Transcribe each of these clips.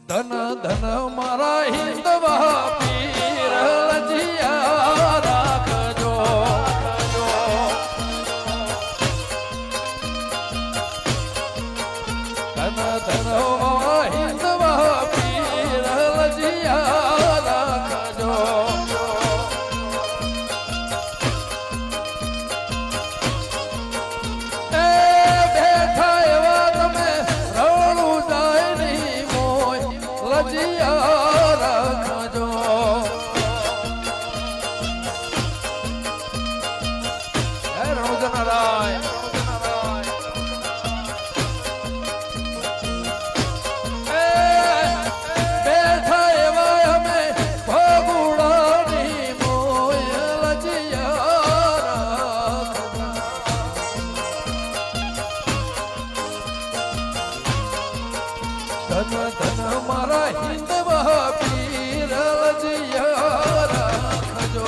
ધન ધન મારા હિંદવા પીર લજિયા રાખજો ધન ધન હિંદવા પીર લજિયા રાખજો ધન ધન મારા હિંદવા પીર લજિયા રાખજો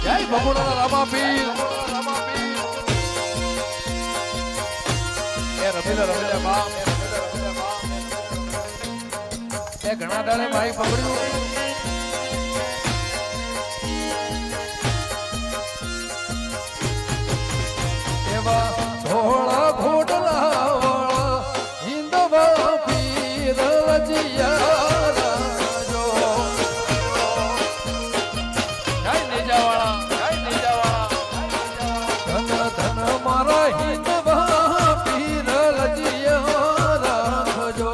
જય ભગુડા રામા પીર એ રમીલા બાપ એ ઘણા દાડે ભાઈ પકડ્યું એવા ધોળા ઘોડલા વાળા હિંદવા પીર લજિયા રાખજો જય નેજાવાળા ધન ધન મારા હિંદવા પીર લજિયા રાખજો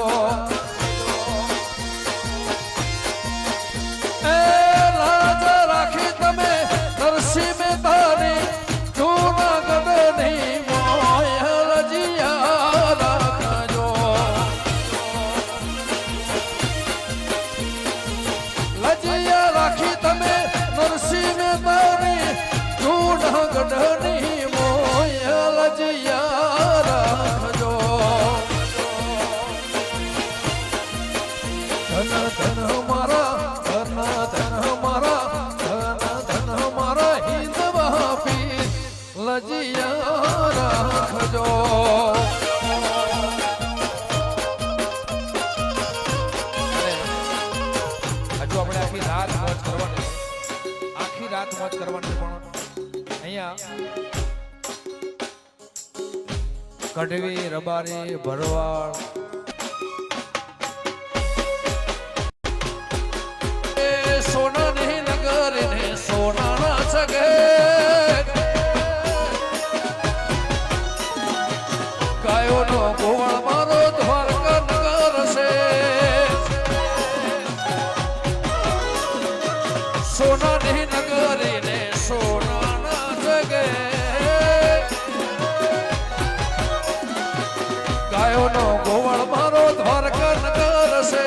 ગઢની મોય લજિયા રાખજો ધન ધન મારા ધન ધન મારા હિંદવા પીર લજિયા રાખજો હજુ આપણે આખી રાત મોજ કરવાની પણ કઢવી રબારી ભરવાડ સોનાની નગર ને સોનાના સગે ગાયોનો ગોવાળ મારો દ્વારકા નગર છે સોનાની નગર ને સોનાના સગે ગાયોનો ગોવાળ મારો દ્વારકા નગર છે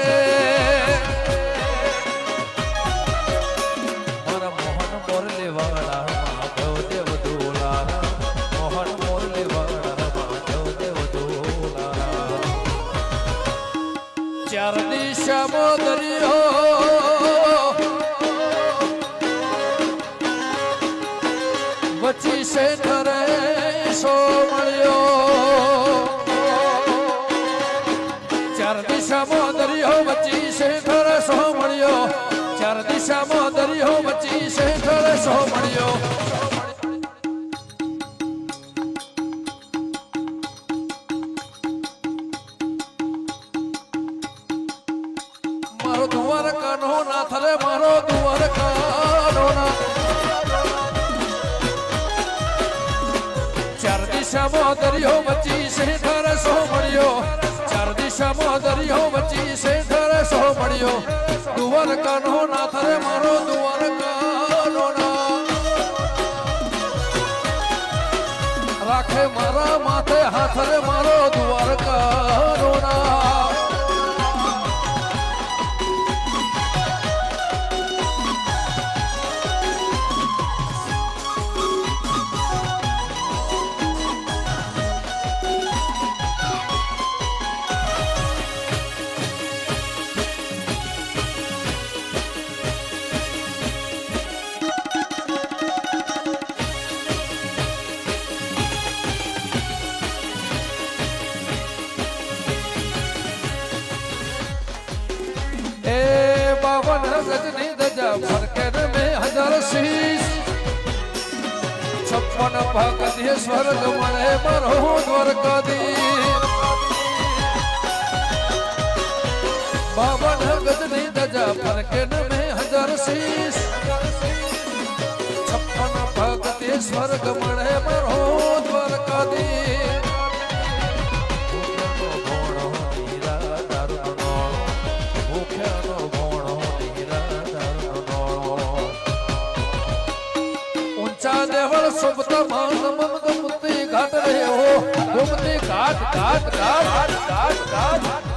મારા મોહન મોરલી વાળા માધવ દેવ દોલારા મોહન મોરલી વાળા માધવ દેવ દોલારા ચાર દિશામાં દરિયો વચ્ચી છે ધરે સો મળ્યો ચાર દિશામાં દરિયો વચ્ચી છે ધરે સો મળ્યો ચાર દિશામાં દરિયો વચ્ચી છે ધરે સો મળ્યો મારો દ્વારકાનો નાથ રે મારો દ્વારકાનો નાથ ચાર દિશામાં દરિયો વચ્ચી છે ધરે સો મળ્યો ચાર દિશામાં દરિયો વચ્ચી છે ધરે સો મળ્યો દ્વારકાનો નાથ રે મારો દ્વારકાનો નાથ રાખે મારા માથે હાથ રે મારો દ્વારકાનો નાથ ગજની ધજા ફરકે ને મેં હજાર શીશ 56 ભગત સ્વર્ગ મળે મારો દ્વારકાધીશ 52 ગજની ધજા ફરકે ને મેં હજાર શીશ 56 ભગત સ્વર્ગ મળે મારો દ્વારકાધીશ देवल सुबता मान मन गुमती घाट रहे हो गुमती घाट घाट घाट घाट घाट